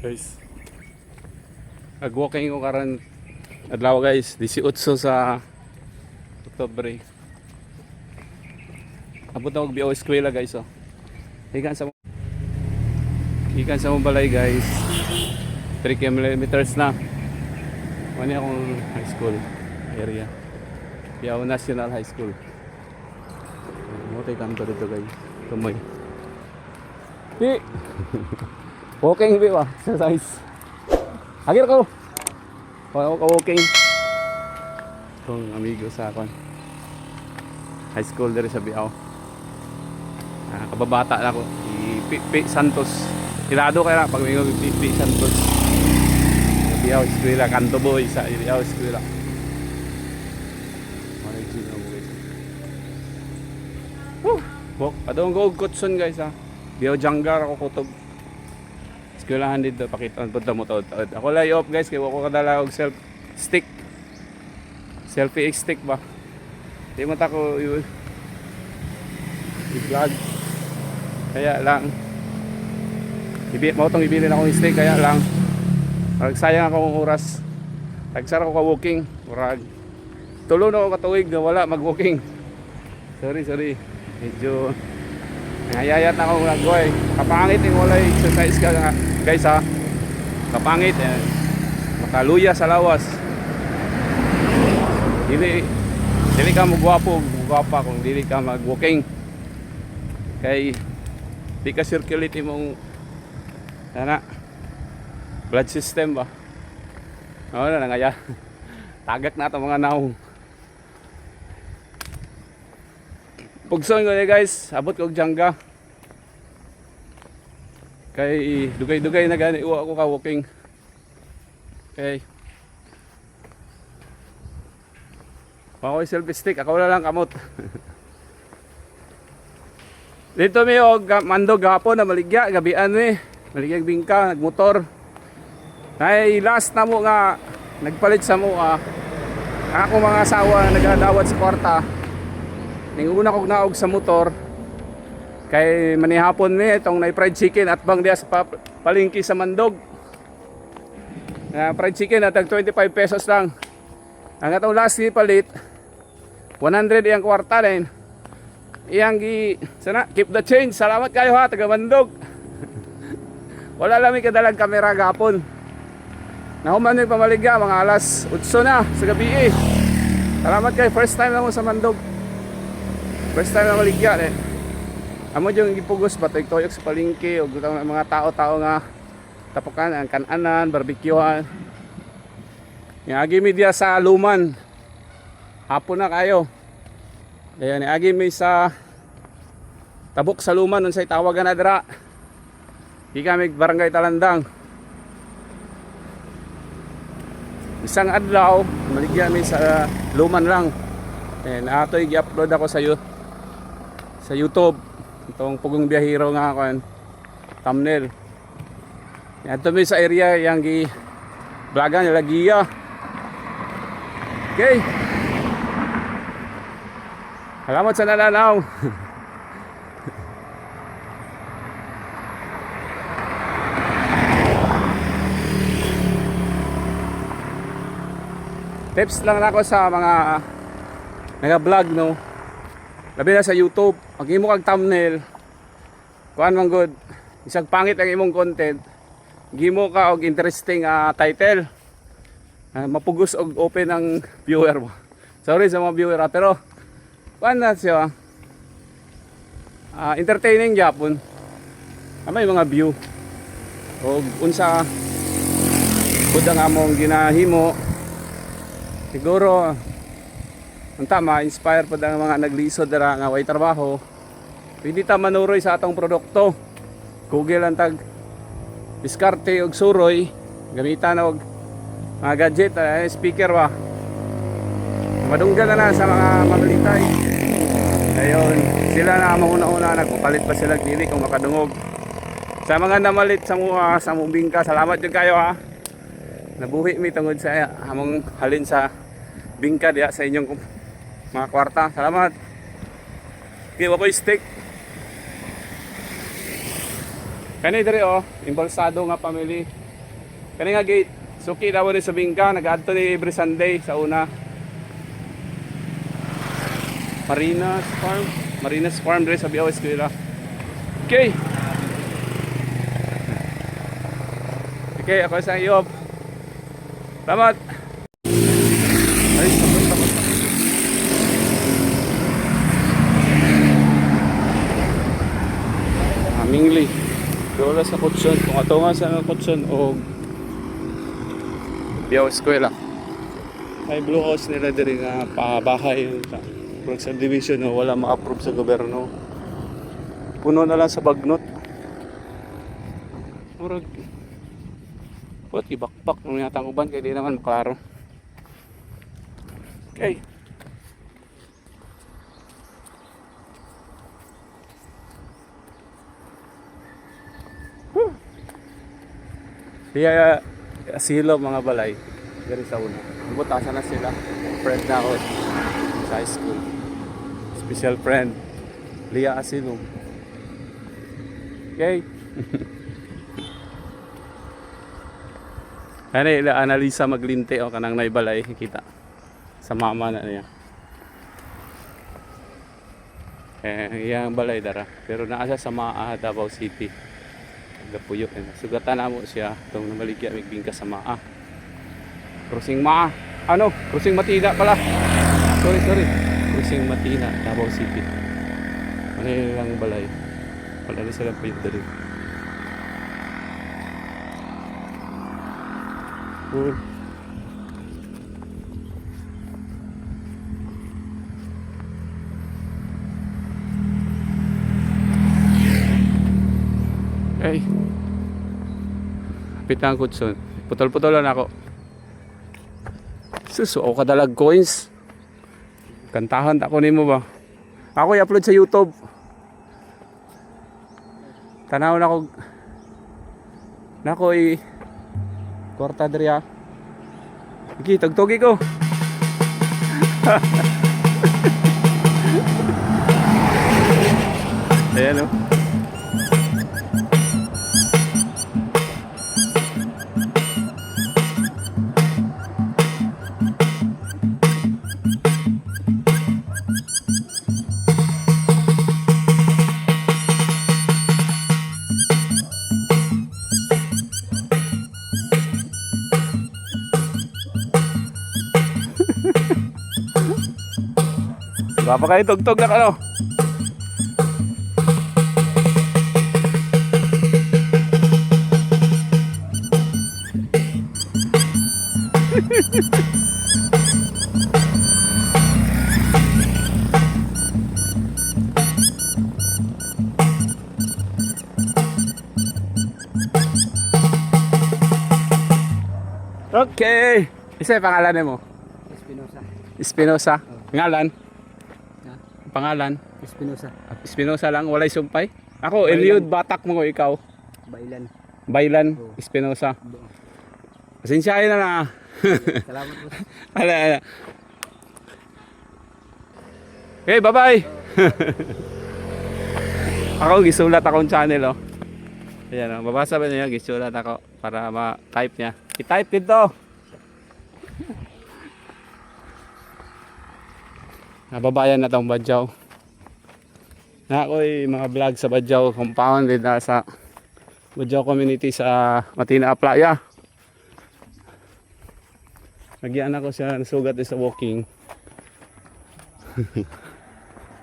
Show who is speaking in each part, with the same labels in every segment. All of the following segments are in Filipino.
Speaker 1: Guys, nag-walking ko karon adlaw guys, 18 sa Oktubre. Abot na og biyaw eskwela guys oh. Ikan sa mong balay guys. 3 kilometers na. Wani akong high school area. Biyaw National High School. Motay kanto dito guys. Tumoy. Di. Walking ba? Exercise. Agir ko. Wala ko walking. Kung amigo sa akon. High school diri sa Biao. Kababata na ako. Pipi Santos. Hilado kaya pag may Pipi Santos. Biao eskwela kanto boy sa Biao eskwela. Original guys. Walk. Adong go kutson guys ha. Biao janggar ako kutob. Eskwelahan dito, pakita punta mo to. Ako lay off guys, kaya ako kadala og stick. Selfie stick ba? Di mo ta ko i-vlog. Kaya lang mo tong ibili na akong stick, kaya lang sayang akong oras. Tagsara ko ka walking, murag tulo na ako katuig na wala mag-walking. Sorry. Medyo nangayayat na akong naggoy. Kapangit yung wala exercise ka guys ha. Kapangit makaluya sa lawas. Dili ka magwapa kung dili ka mag-walking. Kay di ka circulate mong blood system ba. Oo na nangaya. Tagak na ito mga naong. Pugson ko guys, abot ko og jangga. Kay dugay-dugay na gani uwa ako ka walking. Okay. Ako selfie stick, ako wala lang kamot. Dito mi og mandog gapon na maligya gabian ni. Maligyag bingka, nagmotor. Ay last na mo nga nagpalit sa mo ako mga asawa na nagadawat sa kwarta. Ninguna kog naog sa motor. Kay manihapon mi itong na fried chicken at bang diya sa palengke sa Mandog. Fried chicken at 25 pesos lang. Ang atong last palit 100 iyang kwarta din. Iyang sana keep the change. Salamat kayo ha taga Mandog. Wala lang mi kadalang kamera gapon. Nahuman mi pamaligya mga alas 8 na sa gabi. Salamat kayo, first time lang mo sa Mandog. First time na maligya eh. Amo yung gipugos ba toyok sa palengke o mga tao nga tapukan ang kananan, barbecuehan. Yang agi media sa Luman. Hapon na kayo. Ayan, agi mi sa Tabok sa Luman unsay tawagan na dira. Di kami barangay Talandang. Isang adlaw maligya mi sa Luman lang. And atoy gi-upload ako sa YouTube itong Pugong Biyahero nga ako thumbnail. Yan to mi sa area yang gi vlogan nila giya. Okay. Salamat sa nananaw. Tips lang ako sa mga naga-vlog no. Labi na sa YouTube, pag imo kag thumbnail, kuan man good, isang pangit ang imong content, gimo ka og interesting title. Mapugos og open ang viewer mo. Sorry sa mga viewer pero kuan na siya. Entertaining gyapon. May mga view. Og unsa pud ang among ginahimo. Siguro ang tama, inspire po ang mga naglisod dara nga way trabaho. Pwede ta manuroy sa atong produkto. Google ang tag diskarte og suroy, gamitan og mga gadget, speaker ba. Madunggan na sa mga mamalitay. Ayun, sila na mauna-una nagpapalit pa sila dili kung makadungog. Sa mga namalit sa mga sa bingka, salamat jud kayo ha. Nabuhi mi tungod sa among halin sa bingka diya sa inyong mga kwarta. Salamat. Kiwa ko stick. Kani diri oh, imbalsado nga family. Kani nga gate. Suki daw ni sa bingka, nag-adto ni every Sunday sa una. Marinas Farm dre sa Biao Eskwela. Okay. Okay, ako sa iyo. Salamat. Ay, tapos. Mingli. Dola sa Kutson. Kung ato nga sa Kutson o Biao Eskwela. May blue house nila diri nga pabahay yung subdivision no, wala ma-approve sa gobyerno. Puno na lang sa bagnot. Murag what ibakpak nung yata uban kaya di naman maklaro. Okay. Kaya asilo mga balay dari sa una. Butasan na sila. Friend na ako sa high school. Special friend. Lia Asilo. Okay. Ano ila analisa maglinte o kanang naibalay kita sa mama na niya. Iyang balay dara pero naasa sa Maa Davao City. Gapuyo sugatan na mo siya tong namaligya migbingka sa Maa. Crossing Maa. Ano? Crossing Matina pala. Sorry. Crossing Matina, Davao City. Ano lang balay? Wala na silang payo dali. Cool. Okay. Pitang Kutson. Putol-putolan ako. Susuo ka dalag coins. Kantahan ako nimo ba? Ako i-upload sa YouTube. Tanaw na ko. Nako kwarta diri ha. Iki tugtugi ko. Ayan o. Bapa kayo tugtog na kano. Okay. Isa yung pangalan mo? Espinosa. Ngalan? Pangalan? Espinosa lang, walay sumpay. Ako, Eliud Batak mo, ikaw. Bailan, Espinosa. Pasensyahin na na.
Speaker 2: Salamat po.
Speaker 1: Ala. Okay, bye-bye. Ako, gisulat akong channel, oh. Ayan, oh. Babasa ba niya? Gisulat ako para ma-type niya. I-type dito. Nababayan na tong Badyaw. Na ako'y mga vlog sa Badyaw compound din na sa Badyaw community sa Matina Playa. Nagyan ako sa nasugat din sa walking.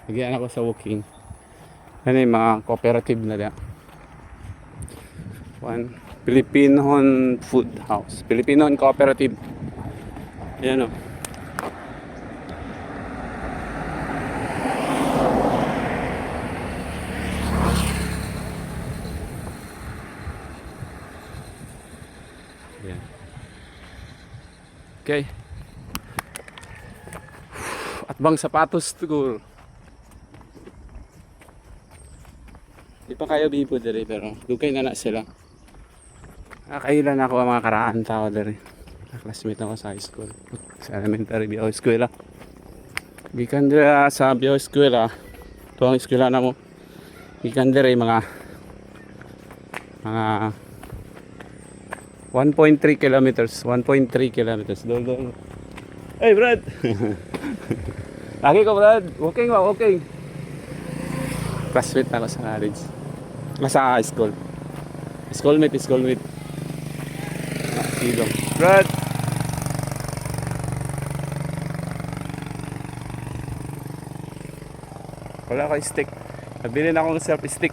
Speaker 1: Nagyan ako sa walking. Ano yung mga cooperative na diyan. One Filipinohon Food House. Filipinohon Cooperative. Ayan o. Okay. At bang sapatos siguro. Di pa kayo bipo diri pero dugay na sila. Nakailan ako ang mga karaan tao diri. Classmate ako sa high school. Sa elementary Biao Eskwela. Gikan dira sa Biao Eskwela. Tuwang eskwela na mo. Gikan diri mga 1.3 kilometers. 1.3 kilometers. Dol, dol. Hey, Brad! Lagi ko, Brad. Walking ba? Walking. Classmate ako sa college. Sa school. Schoolmate. Silong. Brad! Wala ko stick. Nabili na akong self-stick.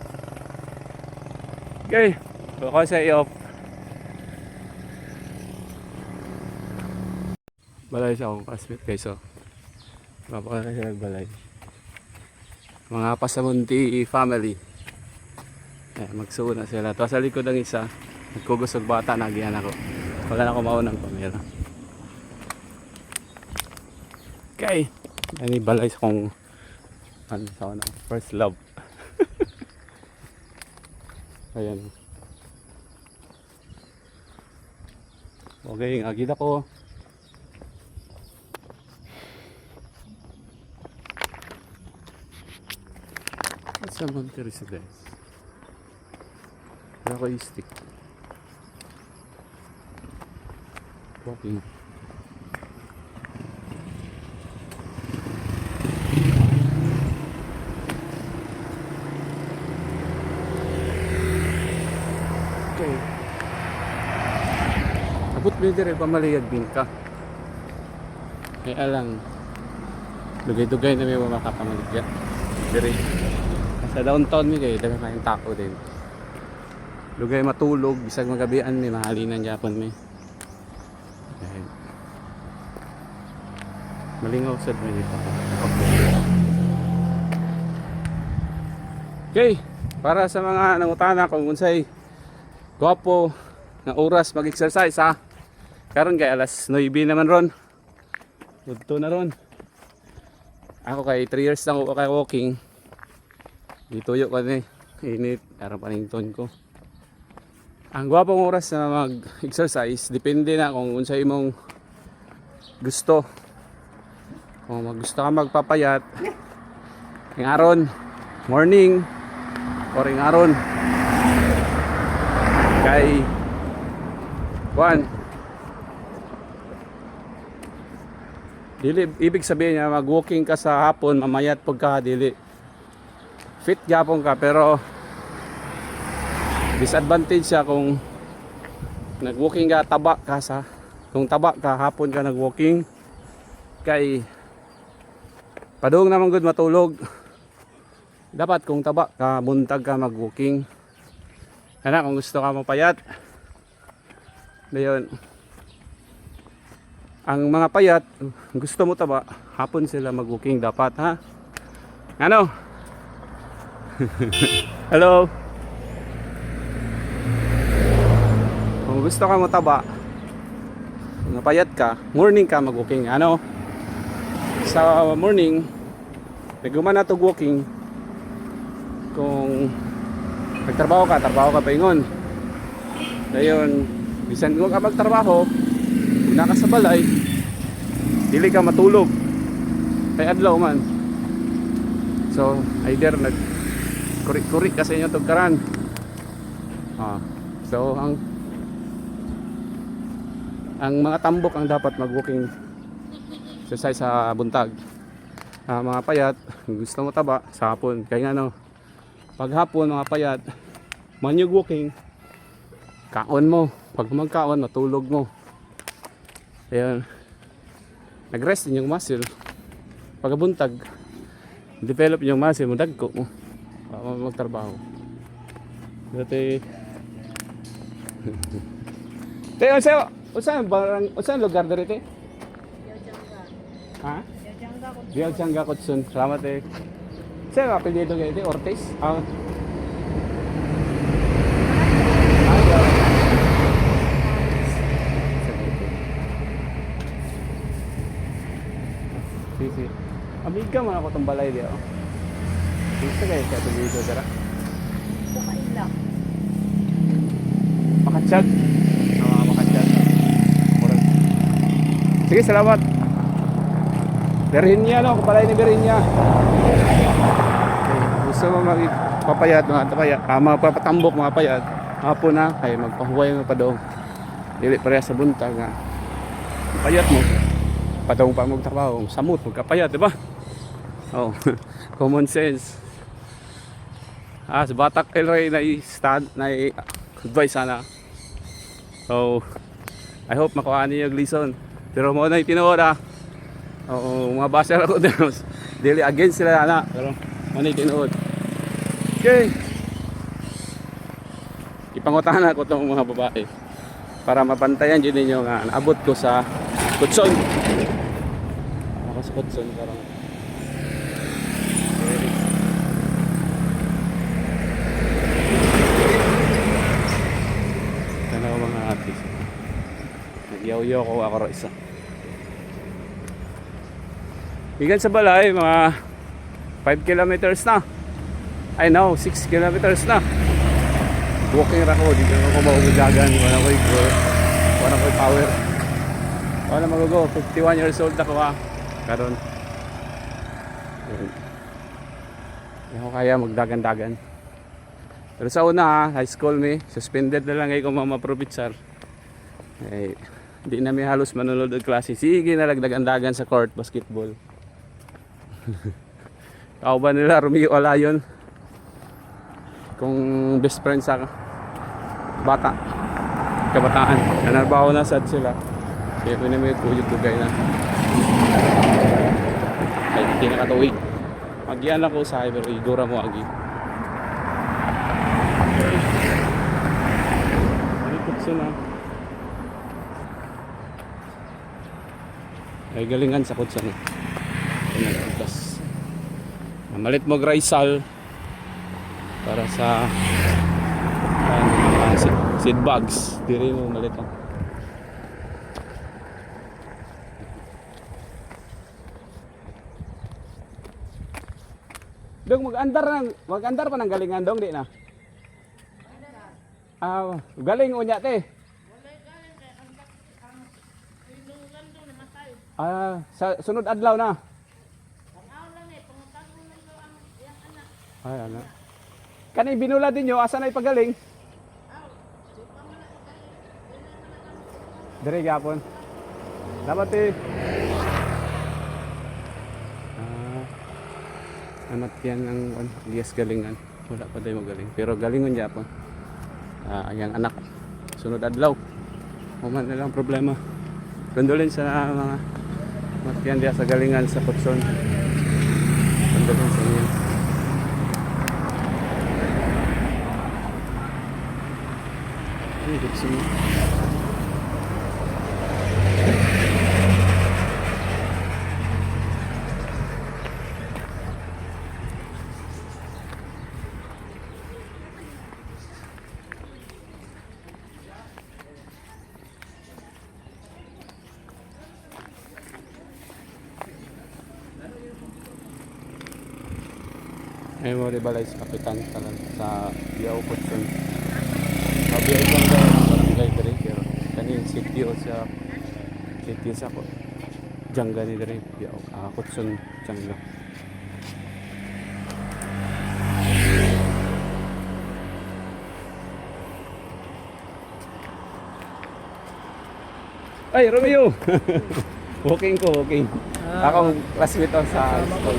Speaker 1: Okay. Ako sa i-off. Balay sa akong classmate guys. So, mapakala siya nagbalay. Mga Pasamunti family. Magsuo na sila. Tapos sa likod ang isa. Nagkugusog bata. Nagihan ako. Wala na ako maunang pamera. Okay. Yan yung balay sa akong first love. Ayan. Okay, agad ako. Sa Monte Residence. Wala ko yung stick. Walking. Okay. Abot mo dire pamaliyag din ka. Kaya lang. Dugay-dugay na may makakapamaligya. Dire. Sa downtown mi kay daghang kayong tao din. Lugay matulog bisag magabian mi mahalinan gyapon mi. Okay. Malingaw sad mi dito. Okay, para sa mga nangutana kung unsay gwapo nga oras mag-exercise ha. Karon kay alas 9 naman ron. Udto na ron. Ako kay 3 years lang ako kay walking. Dituyo ko ni init para panington ko. Ang gwapong oras na mag-exercise depende na kung unsa imong gusto. Kung gusto ka magpapayat ng aron morning or ng aron kay one dili ibig sabihin niya mag-walking ka sa hapon mamayat pagka dili fit gyapon ka pero disadvantage siya kung nag-walking ka taba ka sa kung taba ka hapon ka nag-walking kay padung naman good matulog dapat kung taba ka buntag ka mag-walking kana kung gusto ka mapayat dayon ang mga payat gusto mo taba hapon sila mag-walking dapat ha ano. Hello. Kung gusto ka mataba, napayat ka, morning ka mag-walking. Ano? Sa morning, naguman na to walking. Kung nagtrabaho ka paingon. Dayon, bisan mo ka magtrabaho, kung naka sa balay, dili ka matulog. Kay adlaw man. So, either kurik-kurik kasi inyo tugkaran. So ang mga tambok ang dapat mag-walking exercise sa buntag. Mga payat, gusto mo taba sa hapon. Kaya nga no, pag hapon mga payat, manyug walking, kaon mo. Pag magkaon, matulog mo. Ayun. Nag-rest din yung muscle. Pag buntag, develop yung muscle mo, dagko mo. Magtrabaho. Dati te unsa lugar diri te? Ha? Biyaljanga Kutsun. Salamat eh. Sa apelyido kay te Ortiz. Sisi. Amiga man ako tong balay diya. Gusto kayo sa apelyido dira.
Speaker 2: Bukaila.
Speaker 1: Makatsyag. Makatsyag. Sige, salamat. Berhinya no, kapalay ni Berhinya. Gusto mo magpapayat, mga tapayat, mga papatambok, mga payat. Hapon na, kaya magpahuway mo pa doon. Dili pareha sa buntag nga. Payat mo. Padong pa mo trabaho, samot magkapayat, di ba? Oh, common sense. Sa Batak El Rey na stand na advice sana. So, I hope makuha niyo yung lesson. Pero mo na tinuod Oo, mga basher ako din. Dili against sila ana, pero mo na tinuod. Okay. Ipangutahan ako tong mga babae para mapantayan din ninyo nga naabot ko sa Kutson. Ako sa Kutson karang. Tanaw mga artist. Nagyaw-yaw ko ako ro isa. Bigan sa balay mga 5 kilometers na. I know, 6 kilometers na. Walking ra ko, di ko mauudagan, wala ko power. Wala magugo, 51 years old ako karon. Hindi ako kaya magdagan-dagan. Pero sa una high school me, suspended na lang ay kung mamaprovitsar. Eh, di na may halos manunod ng klase. Sige na lagdagan-dagan sa court, basketball. Kauban nila, Romeo Alayon. Kung best friend sa bata, kabataan. Nanarbaho na sad sila. Kaya ko na may kuyog-tugay na. Ay, hindi nakatuwig. Magian ako sa pero igura mo agi. Ikot na. Ay galingan sa kutsan. Tapos malit mo graisal para sa seed bags. Diri mo malit ang dong mag-andar pa ng galingan dong di na. Galing unya te. Sa sunod adlaw na. Ay, ano. Kani binula din nyo, asa na ipagaling? Dire gapon. Dapat anak yan ang Elias galingan. Wala pa tayo magaling. Pero galingon Japon. Yang anak. Sunod adlaw. Human na lang problema. Kondolin sa mga matyan diya sa galingan sa Kutson. Kondolin sa inyo. Ay, Kutson. Ay mo balay sa kapitan sa Biao Kutson. Sa Biao lang daw ang barangay diri pero kanin sitio sa ko. Jangga ni diri Biao Kutson Jangga. Ay Romeo. Walking. Ako classmate ako sa school.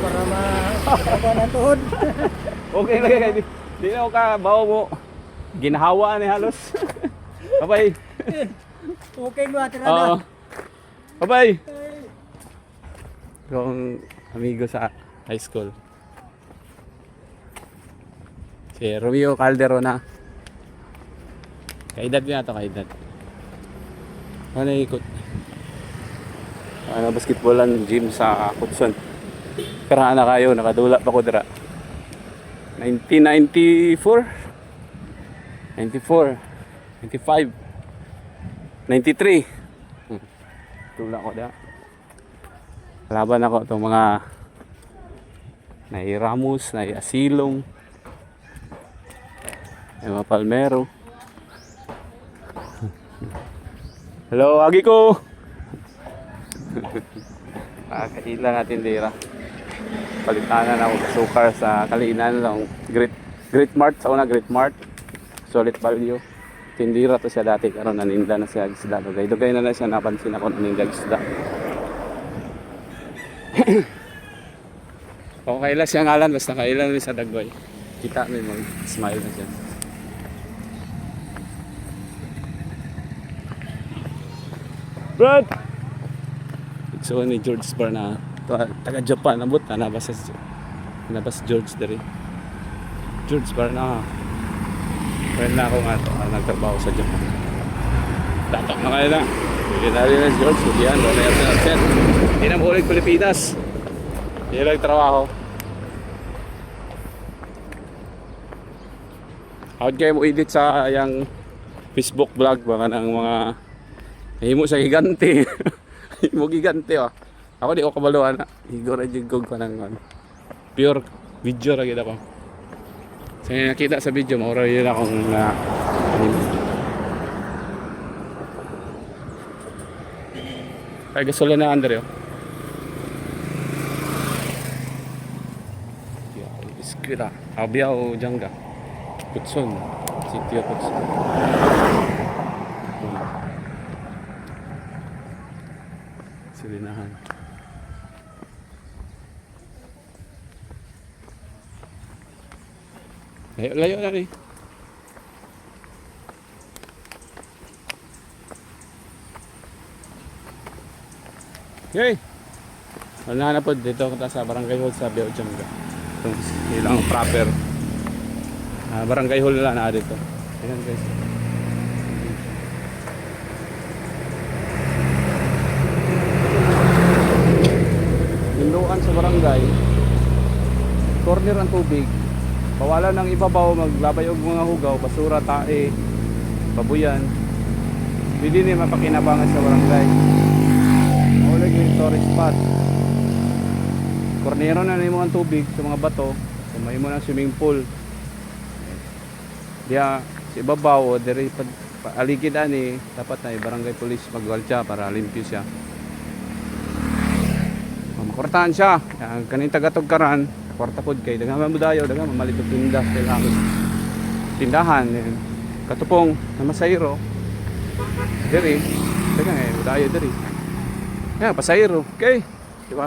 Speaker 3: Para ng tuhod.
Speaker 1: Okay lang kayo. Di na ako ka bawo mo. Ginahawa ni halos. Babay.
Speaker 3: Okay ba tirada?
Speaker 1: Babay. Kung amigo sa high school. Si Romeo Calderona. Kaedad niya ito, kaedad. Ano ikot? Basketballan gym sa Kutson. Pero na kayo, nakadula pa ko dira. 1994, 94, 95, 93. Tula ko dira. Laban ako itong mga Nai Ramos, Nai Asilong, Nai mga Palmero. Hello, agi ko! Kailan natin dira. Palitanan ako sa sukar sa Kaliinan lang. Great Mart sa una, Great Mart. Solid value. Tindira to siya dati karon naninda na siya isda. Dugay na siya napansin ako naninda isda. O kaila siya ngalan basta kaila ni sa Dagway. Kita may mag-smile na siya. Brad! So ni George Bar na taga Japan nabot na nabas George dere. George Bar na friend na ako nga to, nagtrabaho sa Japan. Tatak na kayo na. Bigyan na rin na si George. Yan, wala yan na set. Hindi na maulit Pilipinas. Hindi lang trabaho. Out kayo mo edit sa yung Facebook vlog baka ng mga himo sa gigante. Himo gigante oh. Ako di ko kabaluan na. Higor ay jigog ko ng pure video ra gid ako. So nakita sa video mo ora yun akong ay gasolina na Andre oh. Iskira, abiyaw jangga. Putson, sitio Putson. Silinahan. Layo na rin. Okay. Wala na po dito kita sa Barangay Hall sa Biao-Jangga. Itong ilang proper. Barangay Hall na dito. Ayan guys. Hinduan sa barangay. Corner ang tubig. Pawalan ng ibabaw, maglabay og mga hugaw, basura, tae, babuyan. Hindi ni mapakinabangan sa barangay. Maulag yung tourist spot. Kornero na nimo ang tubig sa mga bato, sa may mo ng swimming pool. Diya sa ibabaw, diri aligid ani, dapat na barangay police magwaltya para limpyo siya. Makortahan siya. Kanin taga Tugkaran, kwarta pod kay daghang mudayo, daghang malitog tindah kailangan. Tindahan katupong na masayro. Diri, daghang mudayo diri. Ya, pasayro. Okay. Di ba?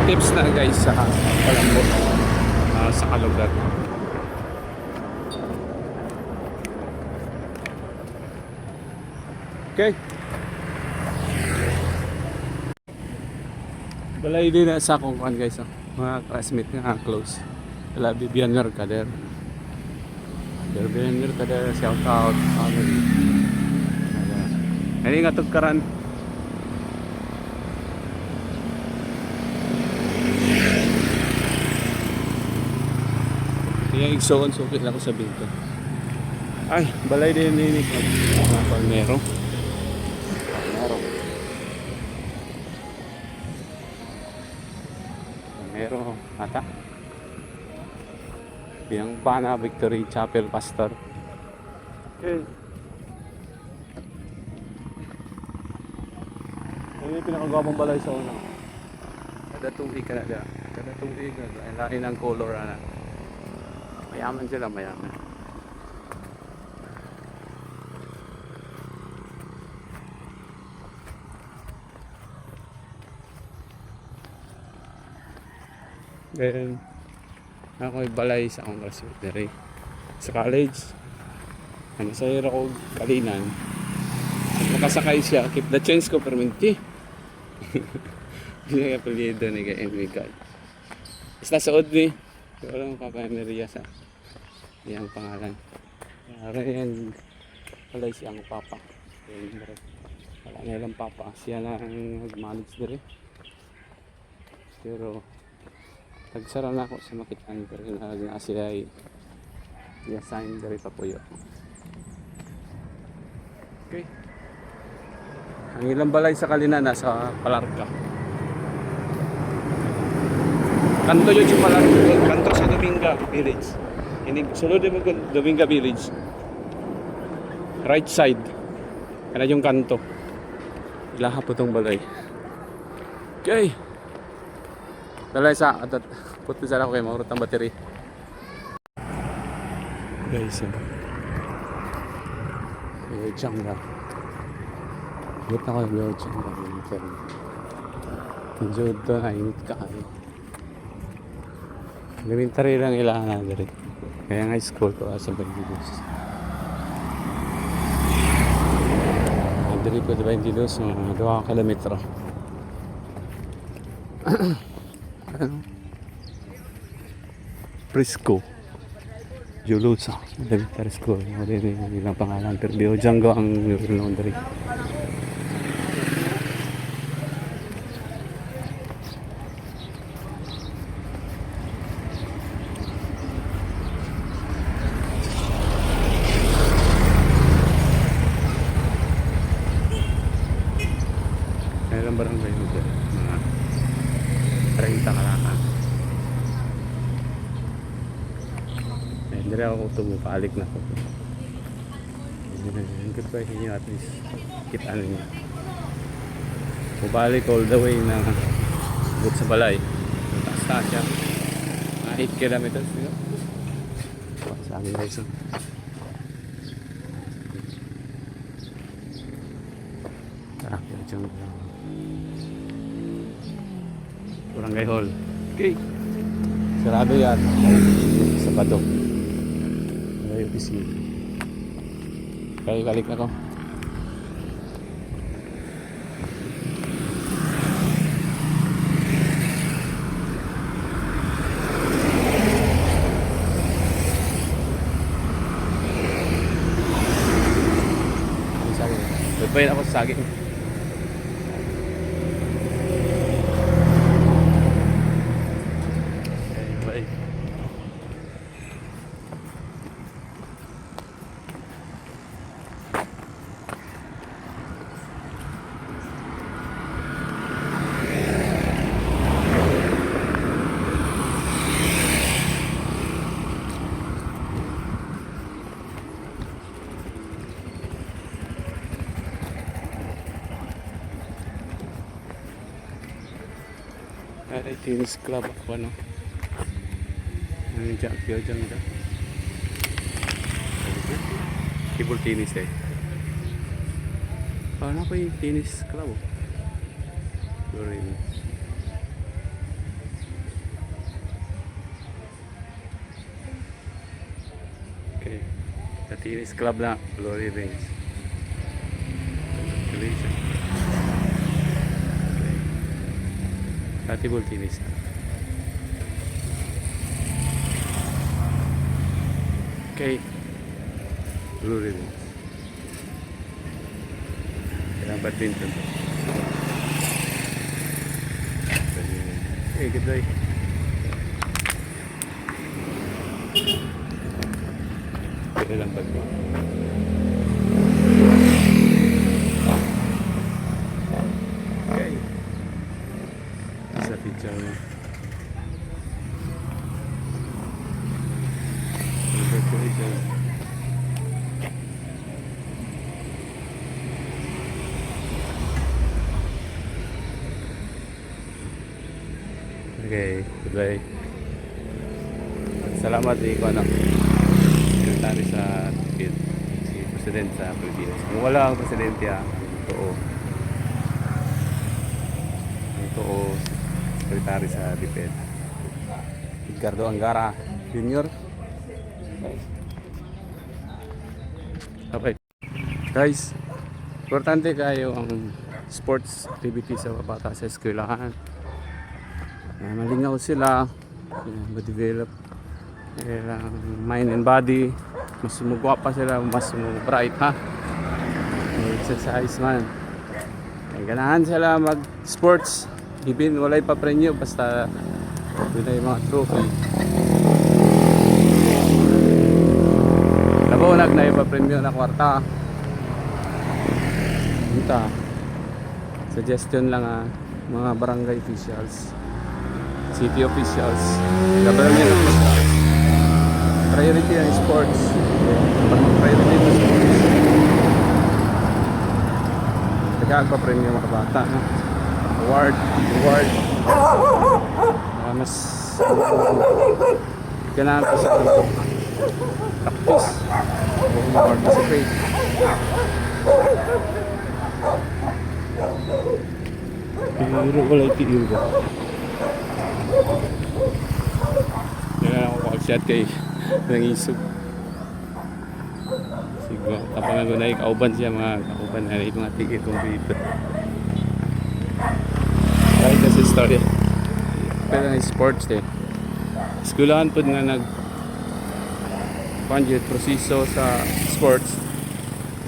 Speaker 1: Tips na guys sa Palambot sa Kalugar. Okay. Balay din na sa akong kan guys mga classmate nga close. Wala Bibian Mercader. Bibian Mercader, shout out family. Ini nga Tugkaran. Yung igsoon, so okay lang ko sabihin ko. Ay, balay din ni mga palmero. Palmero, ata. Yung Pana Victory Chapel Pastor. Okay. Ano yung pinakagawang balay sa una? Kada tuig ka na dyan. Kada tuig ka na. Lain ang color na. Mayaman sila, mayaman. Then, ako'y balay sa akong classmate sa college. Ano sa'yo ako kalinan. Makasakay siya, keep the chance ko perminti. Hindi na kapalido ni kay Emily God. Basta sa Odni, walang papaneriya sa iyang pangalan. Kaya yan, walay siyang papa. Wala nilang papa. Siya na ang mag-manage diri. Pero, tagsara na ako sa makitaan. Pero na siya ay i-assign diri pa po yun. Okay. Ang ilang balay sa Kalina nasa Palarca. Kanto yun yung Palarca. Kanto sa Dominga Village. Sulod mo Dominga Village. Right side. Kaya yung kanto. Ilaha po itong balay. Okay. Talay sa atat puti sa ako kay maurot ang battery. Guys, Changga. Gut na ko yung Changga. Medyo ito na init ka kayo. Elementary lang ilangan na diri. Kaya nga school ko sa Bandidos. Diri ko sa Bandidos, 2 kilometro. Ano? Frisco. Julusa. Elementary school. Wala rin ilang pangalan. Pero Biojango ang laundry. Kailan barangay mo dyan? Mga 30 kalaka. Eh, hindi ako tumupalik na ako. Good pa inyo at least kita ninyo. Pupalik all the way na but sa balay. Taas siya. Mga 8 kilometers. Sa amin guys. Tara, dyan lang. Barangay Hall. Okay. Sarado yan. Sabado. Ay, opisina. Kaya balik na ko. Nagbayad ako sa saging. Ada tennis club ako ano. Ano dyan, piyo dyan dyan. Table tennis eh. Paano pa yung tennis club? Sorry. Okay. The tennis club na, Glory Range. Congratulations. Table tennis. Okay. Blue ribbon. Kailangan badminton. Okay, good day. Kailangan badminton. Picture niya. Okay, goodbye. Salamat din ko sekretary sa si President sa Pilipinas. Kung wala ang Presidente totoo sekretary sa DepEd Ricardo Angara Jr. Okay guys, importante kayo ang sports activity sa bata sa eskwelahan. Malingaw sila, ma-develop mind and body, mas sumugwapa sila, mas bright ha. Exercise man, ganahan sila mag sports. Even walay pa premyo basta binay mga trophy. Nabunag na ipa premyo na kwarta. Ito. Suggestion lang mga barangay officials, city officials, government officials. Priority ang sports. Priority ang sports. Nagkakapa premyo mga bata, no? Award. mas ganahan ko sa practice o participate. Pero wala itiyo ko. Yan na ako pag-shot kay nangisog. Sige, tapangan ko na ikauban siya mga kauban na rin mga tigil kong dito. Kahit kasi story. Pero na sports eh. Skulahan po nga panjit proseso sa sports.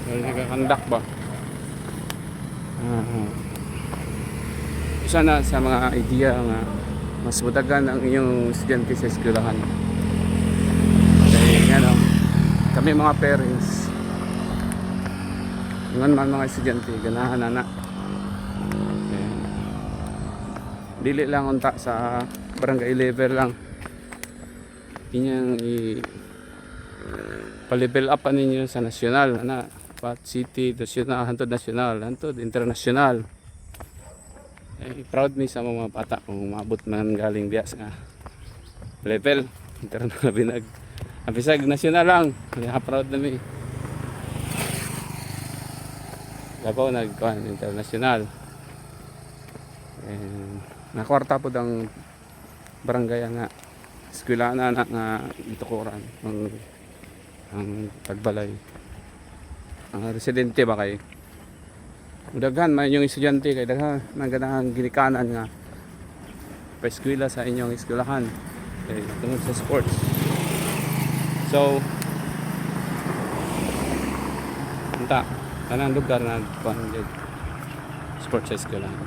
Speaker 1: Nagkakandak ba? Isa na sa mga idea nga mas mutagan ang inyong estudyante sa eskulahan. Kaya nga kami mga parents ngan man mga estudyante ganahan na dili lang unta sa barangay level lang inyang pa-level up ninyo sa nasyonal na pat city, nasyonal, hantod nasyonal, hantod internasyonal. Proud mi sa mga bata kung maabot man galing diya sa level international binag. Abisag nasyonal lang, proud na mi. Labaw nagkuhan internasyonal. Nakwarta po ang barangay nga eskwela na nga itukuran ang tagbalay. Ang residente ba kay daghan man inyong estudyante kay daghan nang ganang ginikanan nga pa-eskwela sa inyong eskwelahan kay tungod sa sports. So unta kanang lugar na kuan sports sa eskwelahan.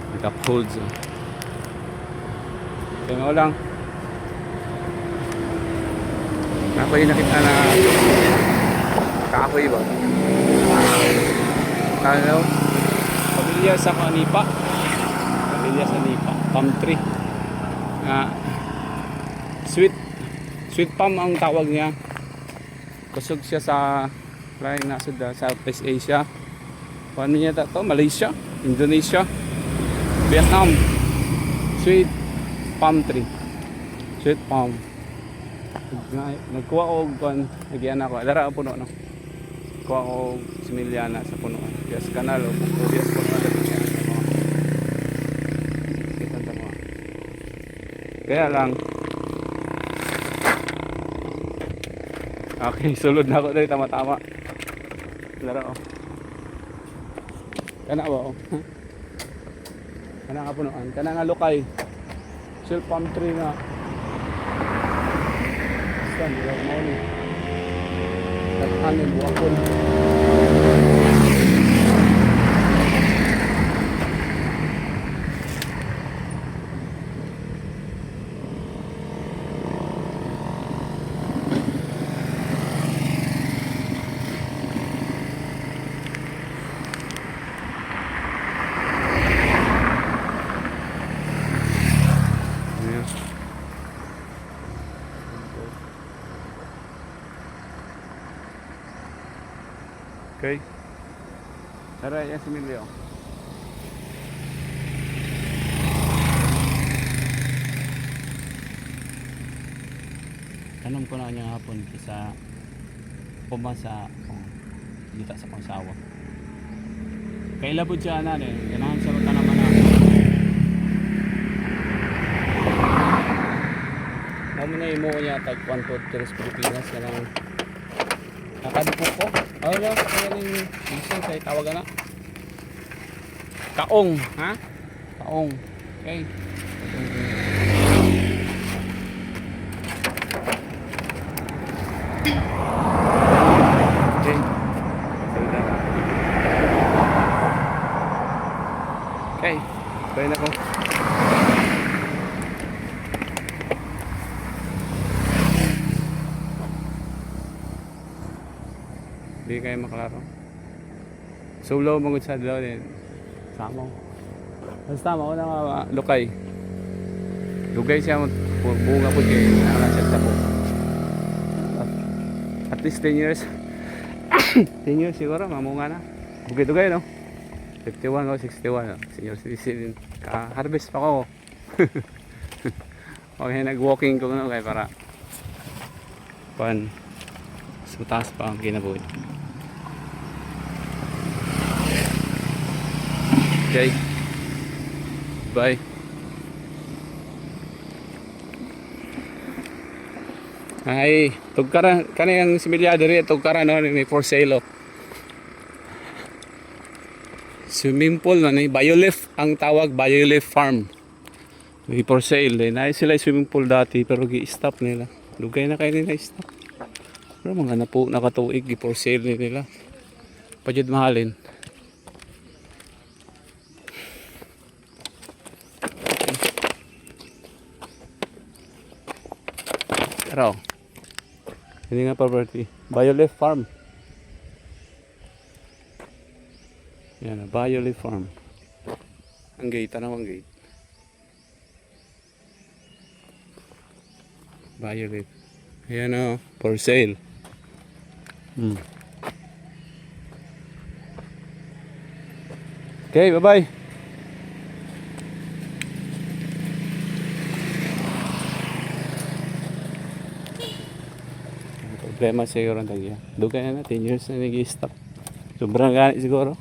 Speaker 1: Nag-upholds kaya nga lang ako'y nakita na kahoy ba kano pamilya sa Nipa, pamilya sa Nipa, palm tree sweet palm ang tawag niya. Kusog siya sa lain na sa Southeast Asia. Paano niya to? Malaysia, Indonesia, Vietnam. Sweet palm tree. Sweet palm. Nagkuha ko kan nagyan ako. Dara puno no. Kuha ko similyana sa puno. Yes kanal o yes puno na dito siya. Kita mo. Kaya lang okay, sulod na ako dito tama-tama. Dara oh. Kana ba oh? Kana nga punuan, kana nga lukay. Sil palm tree na. Stand right mo ni. Nakanin buwakon. Okay. Tara, yan si Emilio. Tanong ko na niya hapon sa pumasa dito sa pangsawa. Kailabot siya na ganahan sa ruta naman na. Kami na imo niya tag 1 to 3 Pilipinas kanang nakadipok ko. Ano kaya ning isang say tawagan na. Kaong, ha? Kaong. Okay. Okay. Okay. Kaya na ko. Hindi kayo maklaro. Solo mangod sa dalaw din. Samo. Basta mo na lukay. Lugay siya bunga po kayo nakalasat sa po. At least 10 years. 10 years siguro mamunga na. Bukid-dugay no. 51 o 61 no. Senior citizen. Ka-harvest pa ko. Okay, nag-walking ko na kaya para pan mas mataas pa ang kinabuhi. Okay. Bye. Ay, tugkara kanang similyado rin tugkara no ni for sale oh. Swimming pool no ni Biolife ang tawag, Biolife Farm. May for sale din. Ay sila swimming pool dati pero gi-stop nila. Lugay na kayo nila stop. Pero mga napo nakatuig gi for sale nila. Pajud mahalin. Pero hindi nga property. Biolife Farm. Yan, Biolife Farm. Ang gate, ano ang gate? Biolife. Yan o, for sale. Okay, bye-bye. Problema siguro na tayo. Dugay na 10 years na nag-i-stop. Sobrang ganit siguro.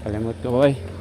Speaker 1: Kalimot ko, bye.